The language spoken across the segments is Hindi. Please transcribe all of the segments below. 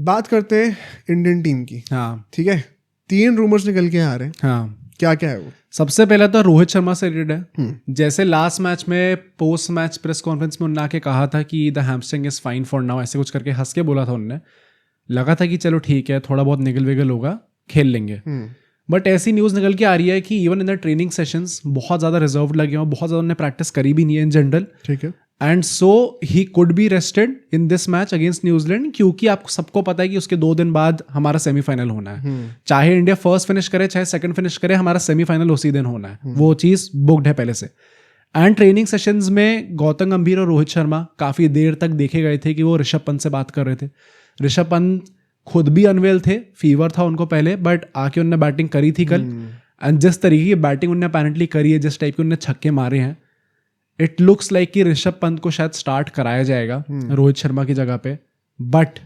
बात करते हैं इंडियन टीम की। हाँ ठीक है, 3 रूमर्स निकल के आ रहे हैं। हाँ, क्या क्या है वो? सबसे पहले तो रोहित शर्मा से रिलेटेड है। जैसे लास्ट मैच में पोस्ट मैच प्रेस कॉन्फ्रेंस में उन्होंने आके कहा था कि the hamstring is fine for now, ऐसे कुछ करके हंस के बोला था उन्होंने। लगा था कि चलो ठीक है, थोड़ा बहुत निगल विगल होगा, खेल लेंगे। बट ऐसी न्यूज़ निकल के आ रही है कि even in the training sessions बहुत ज़्यादा रिजर्व लगे हुए, बहुत ज़्यादा उन्होंने प्रैक्टिस करी भी नहीं है इन जनरल। ठीक है, and so he could be rested in this match against New Zealand, क्योंकि आपको सबको पता है कि उसके 2 दिन बाद हमारा सेमीफाइनल होना है। चाहे इंडिया फर्स्ट फिनिश करे चाहे सेकंड फिनिश करे, हमारा सेमीफाइनल उसी दिन होना है। वो चीज़ बुक्ड है पहले से। एंड ट्रेनिंग सेशंस में गौतम गंभीर और रोहित शर्मा काफ़ी देर तक देखे गए थे कि वो ऋषभ पंत से बात कर रहे थे। ऋषभ पंत खुद भी अनवेल थे, फीवर था उनको पहले, बट आके उन्होंने बैटिंग करी थी कल। एंड जिस तरीके की बैटिंग उन्होंने अपैरेंटली करी है, जिस टाइप के उन्होंने छक्के मारे हैं, इट लुक्स लाइक कि ऋषभ पंत को शायद स्टार्ट कराया जाएगा रोहित शर्मा की जगह पे। बट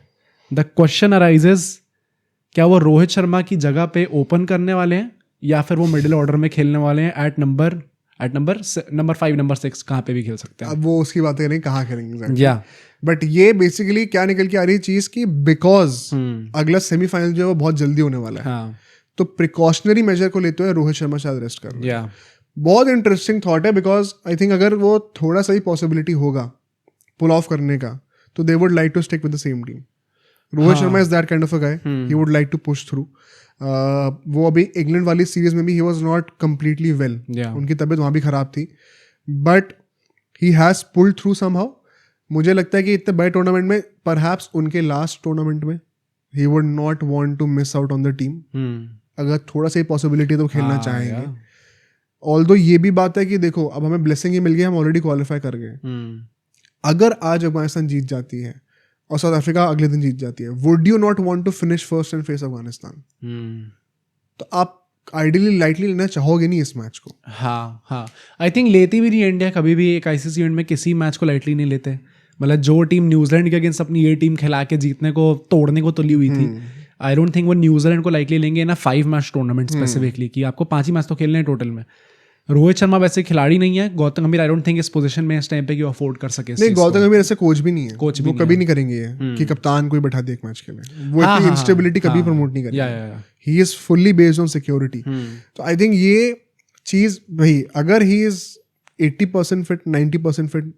द क्वेश्चन अराइजेज, क्या वो रोहित शर्मा की जगह पे ओपन करने वाले हैं या फिर वो मिडिल ऑर्डर में खेलने वाले हैं एट नंबर 5 नंबर 6, कहाँ पे भी खेल सकते हैं। अब वो उसकी बातें करें कहाँ खेलेंगे। या बट ये बेसिकली क्या निकल के आ रही है चीज की, बिकॉज अगला सेमीफाइनल जो है वो बहुत जल्दी होने वाला है। हाँ, तो प्रिकॉशनरी मेजर को लेते हुए रोहित शर्मा शायद रेस्ट कर रहे हैं। या बहुत इंटरेस्टिंग थॉट है, बिकॉज आई थिंक अगर वो थोड़ा सा ही पॉसिबिलिटी होगा पुल ऑफ करने का, तो they would like to stick with the same team. Rohit Sharma is that kind of a guy, he would like to push through. वो अभी इंग्लैंड वाली सीरीज में भी he was not completely well, उनकी तबीयत वहाँ भी खराब थी, but he has pulled through somehow. मुझे लगता है कि इतने बड़े टूर्नामेंट में, परहैप्स उनके लास्ट टूर्नामेंट में, he would not want to miss out on the team. अगर थोड़ा सा ही पॉसिबिलिटी तो खेलना चाहेंगे। ऑल्दो ये भी बात है कि देखो, अब हमें ब्लेसिंग ही मिल गई, हम ऑलरेडी क्वालिफाई कर गए। अगर आज अफगानिस्तान जीत जाती है और साउथ अफ्रीका अगले दिन जीत जाती है, would you not want to finish first and face Afghanistan? तो आप आइडियली लाइटली लेना चाहोगे नहीं इस मैच को। हाँ हाँ, आई थिंक लेती भी नहीं इंडिया कभी भी एक आईसीसी इवेंट में, किसी मैच को लाइटली नहीं लेते। मतलब जो टीम न्यूजीलैंड के अगेंस्ट अपनी ये टीम खिला के जीतने को, तोड़ने को तुली हुई थी, आई डोंट थिंक वो न्यूजीलैंड को लाइटली लेंगे ना 5 मैच टूर्नामेंट स्पेसिफिकली, कि आपको 5 ही मैच तो खेलने हैं टोटल में। रोहित शर्मा वैसे खिलाड़ी नहीं है, गौतम गंभीर आई डोंट थिंक इस पोजीशन में इस टाइम पे कि वो अफोर्ड कर सके। नहीं, गौतम गंभीर ऐसे कोच भी नहीं है, कोच वो कभी नहीं करेंगे ये कि कप्तान कोई बैठा दे एक मैच के लिए। वो इतनी इंस्टेबिलिटी कभी प्रमोट नहीं करेंगे। He is fully based on security. तो आई थिंक ये चीज, भाई अगर he is 80% fit, 90% fit,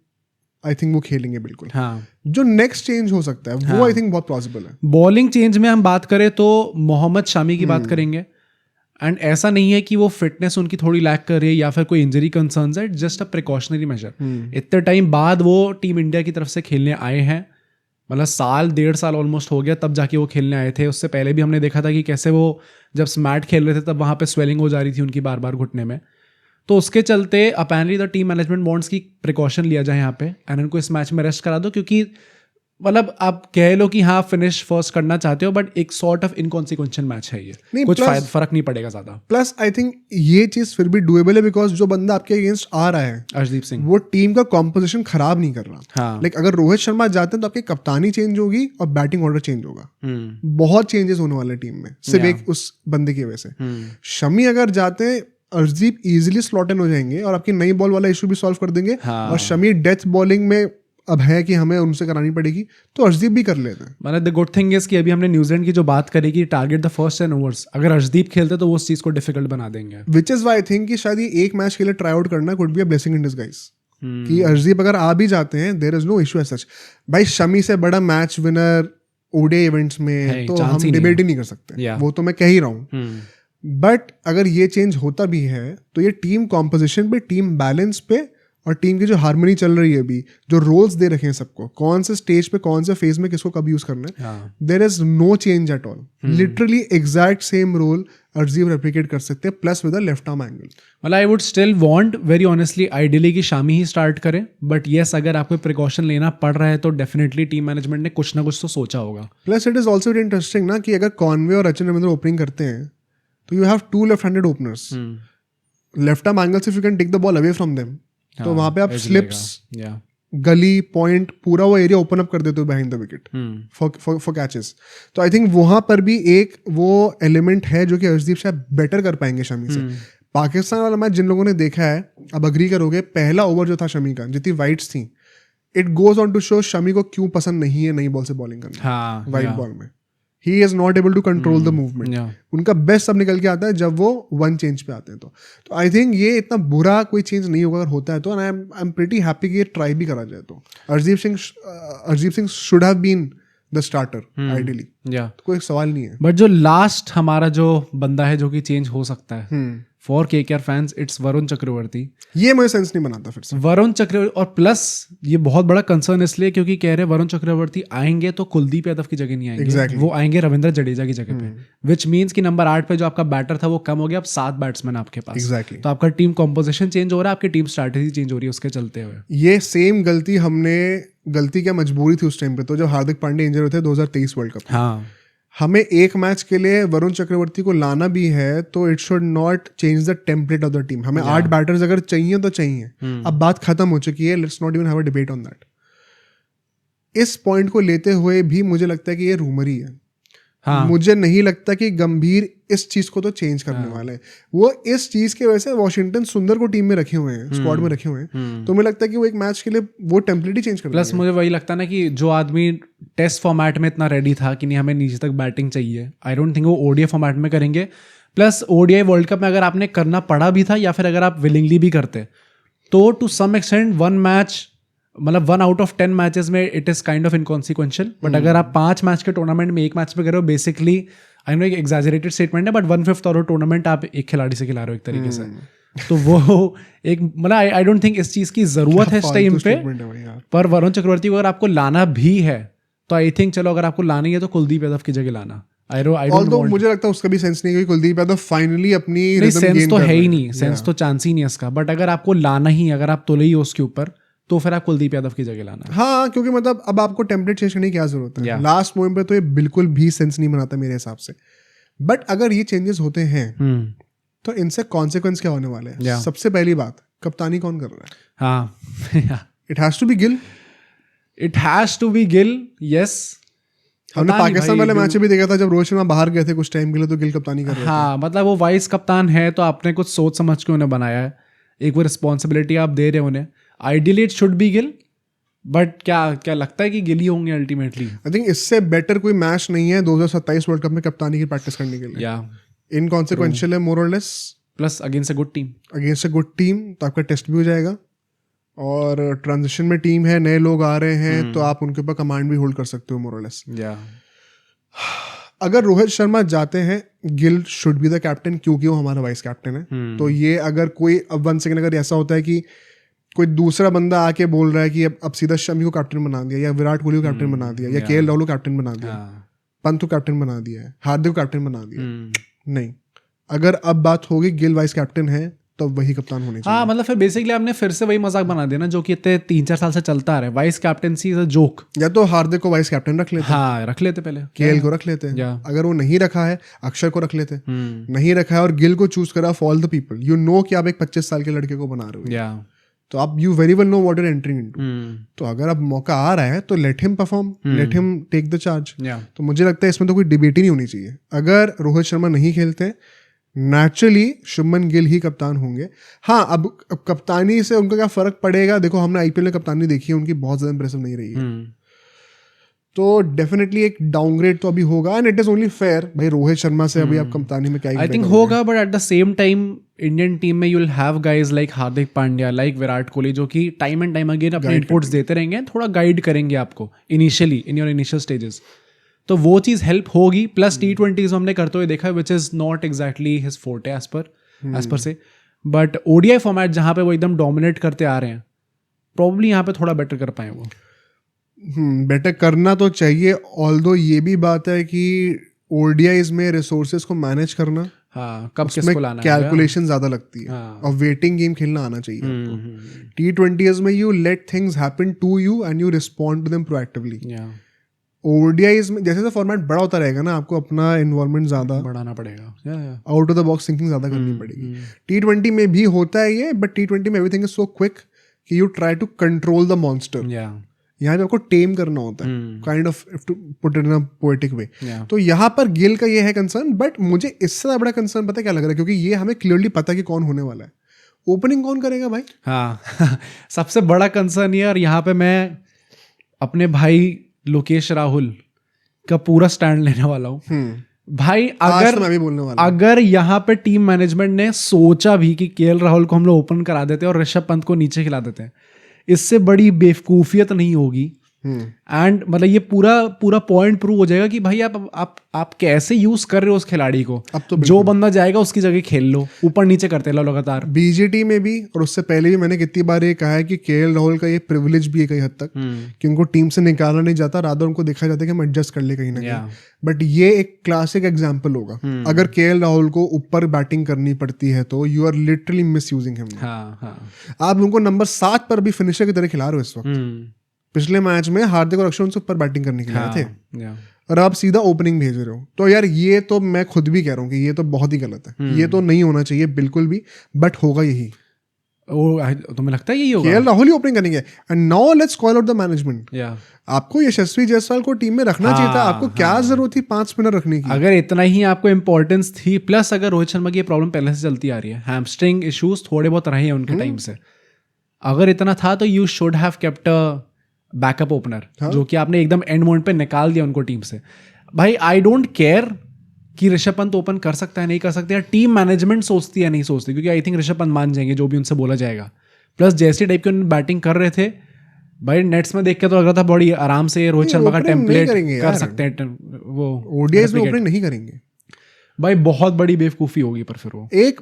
I think वो खेलेंगे बिल्कुल। हाँ, जो नेक्स्ट चेंज हो सकता है वो आई थिंक बहुत पॉसिबल है। बॉलिंग चेंज में हम बात करें तो मोहम्मद शामी की बात करेंगे। एंड ऐसा नहीं है कि वो फिटनेस उनकी थोड़ी लैक कर रही है या फिर कोई इंजरी कंसर्न्स है, जस्ट अ प्रिकॉशनरी मेजर। इतने टाइम बाद वो टीम इंडिया की तरफ से खेलने आए हैं, मतलब 1.5 साल ऑलमोस्ट हो गया तब जाके वो खेलने आए थे। उससे पहले भी हमने देखा था कि कैसे वो जब स्मैट खेल रहे थे तब वहाँ पे स्वेलिंग हो जा रही थी उनकी बार बार घुटने में। तो उसके चलते apparently the team management wants की प्रिकॉशन लिया जाए यहाँ पे एंड उनको इस मैच में रेस्ट करा दो, क्योंकि मतलब आप कह लो कि हाँ फिनिश फर्स्ट करना चाहते हो, बट एक सॉर्ट ऑफ इनकॉन्सिक्वेंशियल मैच है ये, कुछ फर्क नहीं पड़ेगा ज्यादा। प्लस आई थिंक ये चीज फिर भी डुएबल है, बिकॉज जो बंदा आपके अगेंस्ट आ रहा है अर्शदीप सिंह, वो टीम का कॉम्पोजिशन खराब नहीं कर रहा। हाँ, लाइक अगर रोहित शर्मा जाते हैं तो आपकी कप्तानी चेंज होगी और बैटिंग ऑर्डर चेंज होगा। बहुत चेंजेस होने वाले टीम में सिर्फ एक उस बंदे की वजह से। शमी अगर जाते हैं, अर्शदीप इजीली स्लॉट इन हो जाएंगे और आपकी नई बॉल वाला इशू भी सॉल्व कर देंगे। और शमी डेथ बॉलिंग में अब है कि हमें उनसे करानी पड़ेगी, तो अर्शदीप भी कर लेते हैं। मतलब द गुड थिंग इज कि अभी हमने न्यूजीलैंड की जो बात करी कि टारगेट द फर्स्ट 10 ओवर्स, अगर अर्शदीप खेलते तो वो उस चीज को डिफिकल्ट बना देंगे। Which is why I think कि शायद ये एक मैच के लिए ट्राई आउट करना could be a blessing in disguise. कि अर्शदीप अगर आ भी जाते हैं, there is no issue as such. भाई शमी से बड़ा मैच विनर ओडीआई इवेंट्स में तो हम डिबेट ही नहीं कर सकते, वो तो मैं कह ही रहा हूँ। बट अगर ये चेंज होता भी है तो ये टीम कॉम्पोजिशन पे, टीम बैलेंस पे और टीम की जो हार्मनी चल रही है अभी, जो रोल्स दे रखे हैं सबको, कौन से स्टेज पे कौन से फेज में किसको कब यूज करना है, there is no change at all. Literally exact same role Arshdeep replicate कर सकते हैं, plus with a left arm angle. मतलब I would still want very honestly ideally कि शामी ही स्टार्ट करें, बट येस अगर आपको प्रिकॉशन लेना पड़ रहा है तो डेफिनेटली टीम मैनेजमेंट ने कुछ ना कुछ तो सोचा होगा। Plus it is also very interesting ना कि अगर कॉनवे और रचिन रविंद्र ओपनिंग करते हैं तो you have 2 left handed openers. Left arm angle से you can take the ball away from them, तो वहां पे आप स्लिप्स, गली, पॉइंट, पूरा वो एरिया ओपन अप कर देते हो behind the wicket for catches. तो आई थिंक वहां पर भी एक वो एलिमेंट है जो कि अर्शदीप शायद बेटर कर पाएंगे शमी से। पाकिस्तान वाला मैच जिन लोगों ने देखा है, अब अग्री करोगे, पहला ओवर जो था शमी का, जितनी वाइड्स थी, it goes on to show Shami को क्यों पसंद नहीं है नई बॉल से बॉलिंग करना, वाइड बॉल में। He is not able to control the movement. Yeah. उनका बेस्ट सब निकल के आता है जब वो वन चेंज पे आते हैं. तो आई थिंक ये इतना बुरा कोई चेंज नहीं होगा अगर होता है तो. आई एम प्रीटी हैप्पी कि ये ट्राई भी करा जाए. तो Arshdeep Singh should have been the starter ideally. तो कोई सवाल नहीं है. बट जो लास्ट हमारा जो बंदा है जो कि चेंज हो सकता है for KKR fans, it's Varun Chakravarthy. ये मुझे सेंस नहीं बनाता फिर से. वरुण चक्रवर्ती, और प्लस ये बहुत बड़ा कंसर्न इसलिए क्योंकि कह रहे हैं वरुण चक्रवर्ती आएंगे तो कुलदीप यादव की जगह नहीं आएंगे. Exactly. वो आएंगे रविंद्र जडेजा की जगह पे, विच मीन्स कि नंबर 8 पे जो आपका बैटर था वो कम हो गया. अब 7 बैट्समैन आपके पास. Exactly. तो आपका टीम कॉम्पोजिशन चेंज हो रहा है, आपकी टीम स्ट्रैटेजी चेंज हो रही है उसके चलते हुए. ये सेम गलती क्या मजबूरी थी उस टाइम पे. तो जब हार्दिक पांड्या इंजर हुए थे 2023 वर्ल्ड कप, हाँ, हमें एक मैच के लिए वरुण चक्रवर्ती को लाना भी है तो it should not change the template of the team. हमें 8 बैटर्स अगर चाहिए तो चाहिए. अब बात खत्म हो चुकी है. Let's not even have a debate on that. इस पॉइंट को लेते हुए भी मुझे लगता है कि ये रूमर ही है. हाँ. मुझे नहीं लगता कि गंभीर इस चीज को तो चेंज करने वाला है. वो इस चीज के वजह से वॉशिंगटन सुंदर को टीम में रखे हुए हैं, स्क्वाड में रखे हुए हैं. तो मुझे लगता है कि वो एक मैच के लिए वो टेम्पलेट ही चेंज कर. प्लस मुझे वही लगता है ना कि जो आदमी टेस्ट फॉर्मेट में इतना रेडी था कि नहीं हमें नीचे तक बैटिंग चाहिए, आई डोंट थिंक वो ओडीआई फॉर्मेट में करेंगे. प्लस ओडीआई वर्ल्ड कप में अगर आपने करना पड़ा भी था या फिर अगर आप विलिंगली भी करते तो to some extent 1 out of 10 matches में it is kind of inconsequential. But अगर आप 5 मैच के टूर्नामेंट में एक मैच पे कर रहे हो, बेसिकली आई नो एक एग्जैजरेटेड स्टेटमेंट है, बट 1/5 और टूर्नामेंट आप एक खिलाड़ी से खिला रहे हो एक तरीके से. तो वो एक आई डोंट थिंक इस चीज की जरूरत है इस टाइम पे. पर वरुण चक्रवर्ती को अगर आपको लाना भी है तो आई थिंक चलो अगर आपको लाना ही है तो कुलदीप यादव की जगह लाना. मुझे लगता है उसका भी सेंस नहीं है. कुलदीप यादव फाइनली अपनी सेंस तो है ही नहीं, सेंस तो चांस ही नहीं है इसका. बट अगर आपको लाना ही, अगर आप तुले ही हो उसके ऊपर, तो फिर आप कुलदीप यादव की जगह लाना. हाँ, क्योंकि मतलब अब आपको टेम्पलेट चेंज करने की क्या जरूरत है. लास्ट मोमेंट पे तो ये बिल्कुल भी सेंस नहीं बनाता मेरे हिसाब से. बट अगर ये चेंजेस होते हैं तो इनसे कॉन्सिक्वेंस क्या होने वाले हैं. सबसे पहली बात, कप्तानी कौन कर रहा है. हाँ, it has to be Gill. It has to be Gill. Yes, हमने पाकिस्तान वाले मैच भी देखा था जब रोहित शर्मा बाहर गए थे कुछ टाइम के लिए तो गिल कप्तानी कर रहे थे. हाँ, मतलब वो वाइस कप्तान है तो आपने कुछ सोच समझ के उन्हें बनाया है. एक वो रिस्पॉन्सिबिलिटी आप दे रहे हो उन्हें. Ideally it should be Gill, but क्या लगता है कि गिल ही होंगे अल्टीमेटली. आई थिंक इससे बेटर कोई मैच नहीं है 2027 वर्ल्ड कप में कप्तानी की प्रैक्टिस करने के लिए. इनकॉन्सिक्वेंशियल है मोर और less. Plus against a good team तो आपका टेस्ट भी हो जाएगा. और ट्रांजिशन में टीम है, नए लोग आ रहे हैं तो आप उनके ऊपर कमांड भी होल्ड कर सकते हो मोर और लेस. अगर रोहित शर्मा जाते हैं, Gill should be the captain क्योंकि वो हमारा वाइस कैप्टन है. तो ये अगर कोई अब 1 सेकंड अगर ऐसा होता है कि कोई दूसरा बंदा आके बोल रहा है कि अब सीधा शमी को कैप्टन बना दिया, या विराट कोहली को कैप्टन बना दिया, या केएल राहुल को कैप्टन बना दिया, पंत को कैप्टन बना दिया है, हार्दिक को कैप्टन बना दिया, नहीं. अगर अब बात होगी गिल वाइस कैप्टन है तो वही कप्तान होने चाहिए. हाँ, मतलब फिर बेसिकली आपने फिर से वही मजाक बना दिया ना जो कि इतने 3-4 साल से चलता आ रहा है. Vice captaincy is a joke. या तो हार्दिक को वाइस कैप्टन रख लेते. हाँ, रख लेते पहले. केएल को रख लेते. अगर वो नहीं रखा है, अक्षर को रख लेते. नहीं रखा है और गिल को चूज करा for all the people. You know कि आप एक 25 साल के लड़के को बना रहे हो, तो आप you very well know what you are entering into. तो अगर अब मौका आ रहा है तो let him perform, let him take the charge. तो मुझे लगता है इसमें तो कोई डिबेट ही नहीं होनी चाहिए. अगर रोहित शर्मा नहीं खेलते, नेचुरली शुभमन गिल ही कप्तान होंगे. हाँ, अब कप्तानी से उनका क्या फर्क पड़ेगा. देखो, हमने आईपीएल में कप्तानी देखी है, उनकी बहुत ज्यादा इंप्रेसिव नहीं रही है. तो डेफिनेटली एक डाउनग्रेड तो अभी होगा. And it is only fair. भाई रोहित शर्मा से अभी आप कप्तानी में क्या आई थिंक होगा. But at the same time Indian team में you will have guys like Hardik Pandya, like Virat Kohli, जो कि टाइम एंड टाइम अगेन अपने इनपुट्स देते रहेंगे, थोड़ा गाइड करेंगे आपको initially in your initial stages. तो वो चीज़ हेल्प होगी. प्लस T20s हमने करते हुए देखा which is not exactly his forte as per se. But ODI format जहाँ पे वो एकदम डोमिनेट करते आ रहे हैं, प्रॉब्ली यहाँ पे थोड़ा बेटर कर पाए वो. बेटर करना तो चाहिए. ऑल्दो ये भी बात है कि ODIs में रिसोर्सेज को मैनेज करना, हाँ, कब किसको लाना, कैलकुलेशन ज्यादा लगती है. और वेटिंग गेम खेलना आना चाहिए. T20s में you let things happen to you and you respond to them proactively. ODIs में जैसे फॉर्मेट बड़ा होता रहेगा ना, आपको अपना इन्वायरमेंट ज्यादा बढ़ाना पड़ेगा, out of the box thinking ज्यादा करनी पड़ेगी. T20 में भी होता है ये, बट T20 में एवरीथिंग इज सो क्विक कि you try to control the monster. यहाँ पे आपको टेम करना होता है, kind of to put it in a poetic way. तो यहाँ पर गिल का ये है कंसर्न. बट मुझे इससे ज्यादा बड़ा कंसर्न पता है क्या लग रहा है, क्योंकि ये हमें क्लियरली पता है कि कौन होने वाला है. ओपनिंग कौन करेगा भाई. हाँ सबसे बड़ा कंसर्न ये. और यहाँ पे मैं अपने भाई लोकेश राहुल का पूरा स्टैंड लेने वाला हूँ भाई। आज अगर तो मैं भी बोलने वाला अगर यहाँ पे टीम मैनेजमेंट ने सोचा भी कि केएल राहुल को हम लोग ओपन करा देते हैं और ऋषभ पंत को नीचे खिला देते हैं, इससे बड़ी बेवकूफियत नहीं होगी। एंड मतलब ये पूरा पॉइंट प्रूव हो जाएगा कि भाई आप कैसे यूज कर रहे हो उस खिलाड़ी को। अब तो जो बंदा जाएगा उसकी जगह खेल लो, ऊपर नीचे करते लो लगातार। बीजीटी में भी और उससे पहले भी मैंने कितनी बार ये कहा है कि केएल राहुल का ये प्रिविलेज भी है कई हद तक कि उनको टीम से निकाला नहीं जाता, रादर उनको देखा जाता है कि हम एडजस्ट कर ले कहीं ना कहीं। बट ये एक क्लासिक एग्जाम्पल होगा। अगर केएल राहुल को ऊपर बैटिंग करनी पड़ती है तो you are literally misusing him. आप उनको नंबर 7 पर भी फिनिशर की तरह खिला रहे हो इस वक्त। पिछले मैच में हार्दिक और अक्षर उनसे ऊपर बैटिंग करने के लिए आए थे और आप सीधा ओपनिंग भेज रहे हो। तो यार ये तो मैं खुद भी कह रहा हूँ कि ये तो बहुत ही गलत है। ये तो नहीं होना चाहिए बिल्कुल भी, बट होगा यही। तुम्हें लगता है यही होगा? केएल राहुल ही ओपनिंग करेंगे। And now let's call out the management. आपको यशस्वी जायसवाल को टीम में रखना चाहिए था। आपको क्या जरूरत थी 5 स्पिनर रखने की? अगर इतना ही आपको इंपॉर्टेंस थी, प्लस अगर रोहित शर्मा की ये प्रॉब्लम पहले से चलती आ रही है, हैमस्ट्रिंग इश्यूज थोड़े बहुत रहे हैं उनके टाइम से, अगर इतना था तो you should have kept a backup opener, जो कि आपने एकदम एंड मोमेंट पे निकाल दिया उनको टीम से। भाई आई डोंट केयर कि ऋषभ पंत ओपन कर सकता है नहीं कर सकता है, टीम मैनेजमेंट सोचती है नहीं सोचती, क्योंकि आई थिंक ऋषभ पंत मान जाएंगे जो भी उनसे बोला जाएगा। प्लस जैसी टाइप की बैटिंग कर रहे थे भाई, नेट्स में देख के तो लग रहा था बड़ी आराम से रोहित शर्मा का टेम्पलेट कर सकते हैं वो। ओडीआईज में ओपनिंग नहीं करेंगे भाई, बहुत बड़ी बेवकूफ़ी होगी। पर फिर वो एक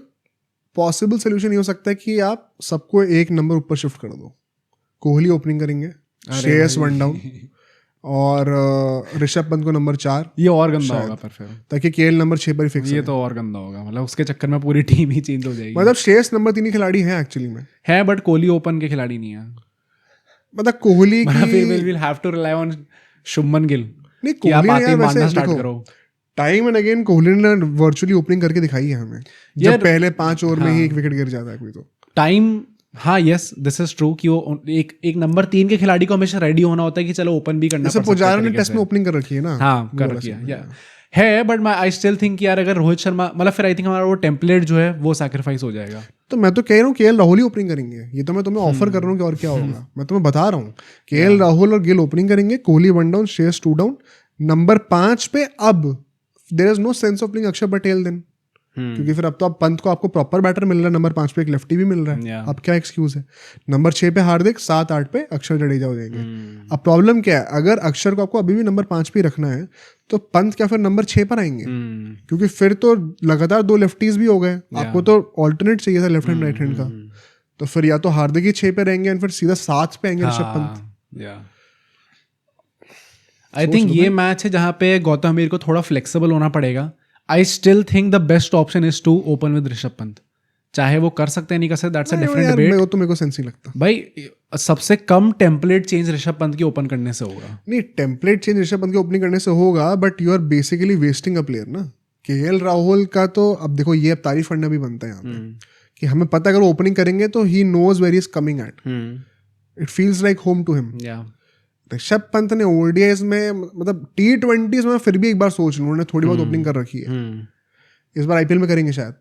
पॉसिबल सोल्यूशन ये हो सकता है कि आप सबको एक नंबर ऊपर शिफ्ट कर दो। कोहली ओपनिंग करेंगे, श्रेयस 1 डाउन और ऋषभ पंत को नंबर 4। ये और गंदा होगा पर फिर, ताकि केएल नंबर 6 पर ही फिक्स। ये तो और गंदा होगा, मतलब उसके चक्कर में पूरी टीम ही चेंज हो जाएगी। मतलब श्रेयस नंबर 3 खिलाड़ी है एक्चुअली में है, बट कोहली ओपन के खिलाड़ी नहीं है। मतलब कोहली की will have to rely on Shubman Gill. नहीं, कोहली ने मानना स्टार्ट करो। टाइम एंड अगेन कोहली ने वर्चुअली ओपनिंग करके दिखाई है हमें, जब पहले 5 ओवर में ही एक विकेट गिर जाता है कोई तो टाइम। हाँ यस दिस इज ट्रू कि वो एक नंबर 3 के खिलाड़ी को हमेशा रेडी होना होता है कि चलो ओपन भी करना पड़ सकता है। पुजारा ने टेस्ट में ओपनिंग कर रखी है ना। हाँ कर रखी है, बट आई स्टिल थिंक यार अगर रोहित शर्मा, मतलब फिर आई थिंक हमारा वो टेम्पलेट जो है वो सैक्रिफाइस हो जाएगा। तो मैं तो कह रहा हूँ केएल राहुल ही ओपनिंग करेंगे। ये तो मैं तुम्हें ऑफर कर रहा हूँ कि और क्या होगा। मैं तुम्हें बता रहा हूँ केएल राहुल और गिल ओपनिंग करेंगे, Kohli 1 down, Shreyas 2 down, number 5 पे अब there is no sense of playing Axar Patel then, क्योंकि फिर अब तो पंत को आपको प्रॉपर बैटर मिल रहा है, नंबर 5 पे एक लेफ्टी भी मिल रहा है। अब क्या एक्सक्यूज है? नंबर 6 पे हार्दिक, 7-8 पे अक्षर जडेजा हो जाएंगे। अब प्रॉब्लम क्या है, अगर अक्षर को आपको अभी भी नंबर 5 पे रखना है तो पंत क्या फिर नंबर 6 पर आएंगे? क्योंकि फिर तो लगातार 2 लेफ्टीज भी हो गए। आपको तो ऑल्टरनेट चाहिए था लेफ्ट हैंड राइट हैंड का। तो फिर या तो हार्दिक ही 6 पे रहेंगे और फिर सीधा 7 पे आएंगे ऋषभ पंत। आई थिंक ये मैच है जहाँ पे गौतम गंभीर को थोड़ा फ्लेक्सिबल होना पड़ेगा। I still think the best option is to open with Rishabh Pant. चाहे वो कर सकते हैं नहीं कर सकते, दैट्स अ डिफरेंट डिबेट। वो तो मेरे को सेंस नहीं लगता भाई। सबसे कम टेम्पलेट चेंज ऋषभ पंत की ओपन करने से होगा। नहीं, टेम्पलेट चेंज ऋषभ पंत की ओपनिंग करने से होगा, but you are basically wasting a player ना। केएल राहुल का तो अब देखो, ये अब तारीफ करना भी बनता है यहाँ पे कि हमें पता है अगर वो ओपनिंग करेंगे तो he knows where he is coming at. It feels like home to him. Rishabh Pant ने ओडीआईज में, मतलब T20s में फिर भी एक बार सोच लूँ, उन्होंने थोड़ी बहुत ओपनिंग कर रखी है। इस बार आईपीएल में करेंगे शायद,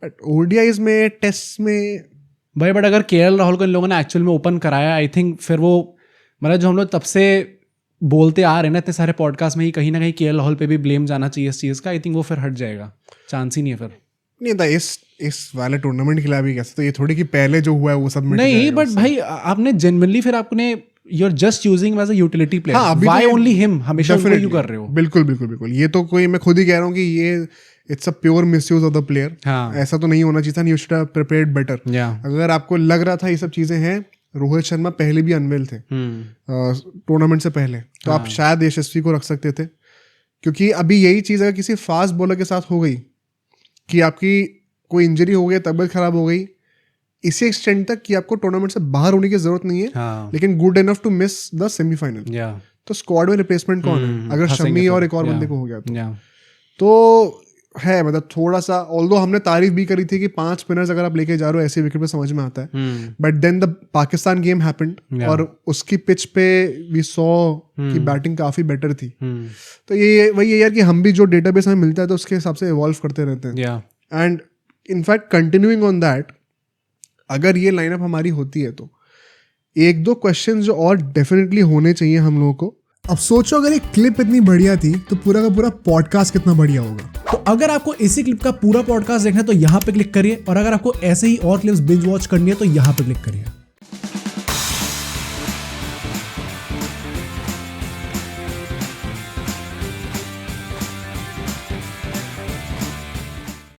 बट ओडीआईज में, टेस्ट में भाई। बट अगर केएल राहुल को इन लोगों ने एक्चुअल में ओपन कराया, आई थिंक फिर वो, मतलब जो हम लोग तब से बोलते आ रहे हैं ना इतने सारे पॉडकास्ट में ही, कहीं ना कहीं केएल राहुल पे भी ब्लेम जाना चाहिए इस चीज़ का। आई थिंक वो फिर हट जाएगा, चांस ही नहीं है फिर। नहीं था इस वाले टूर्नामेंट के लिए भी कैसे, तो ये थोड़ी कि पहले जो हुआ है वो सब नहीं, बट भाई आपने जेन्युइनली फिर आपने you're just using him as a utility player. Why only him? हमेशा उनको यूं कर रहे हो। बिल्कुल। ये तो कोई, मैं खुद ही कह रहा हूँ कि ये it's a pure misuse of the player. ऐसा तो नहीं होना चाहिए था। You should have prepared better. अगर आपको लग रहा था ये सब चीजें हैं, रोहित शर्मा पहले भी अनवेल थे टूर्नामेंट से पहले, तो आप शायद यशस्वी को रख सकते थे। क्योंकि अभी यही चीज अगर किसी फास्ट बॉलर के साथ हो गई कि आपकी कोई इंजरी हो गई, तबीयत खराब हो गई, इसी एक्सटेंड तक कि आपको टूर्नामेंट से बाहर होने की जरूरत नहीं है, लेकिन good enough to miss the semifinal, तो स्क्वाड में रिप्लेसमेंट कौन है? अगर शमी और एक और बंदे को हो गया तो है, मतलब थोड़ा सा, ऑल्दो हमने तारीफ भी करी थी कि 5 स्पिनर्स अगर आप लेके जा रहे हो ऐसे विकेट पे समझ में आता है, but then the Pakistan game happened और उसकी पिच पे वी सॉ कि बैटिंग काफी बेटर थी। तो ये वही है यार कि हम भी जो डेटाबेस हमें मिलता है तो उसके हिसाब से इवॉल्व करते रहते हैं। And in fact continuing on that, अगर ये लाइनअप हमारी होती है तो 1-2 क्वेश्चन जो और डेफिनेटली होने चाहिए हम लोगों को अब सोचो अगर ये क्लिप इतनी बढ़िया थी तो पूरा का पूरा पॉडकास्ट कितना बढ़िया होगा। तो अगर आपको इसी क्लिप का पूरा पॉडकास्ट देखना है तो यहाँ पे क्लिक करिए, और अगर आपको ऐसे ही और क्लिप्स बिंज वॉच करनी है तो यहाँ पे क्लिक करिए।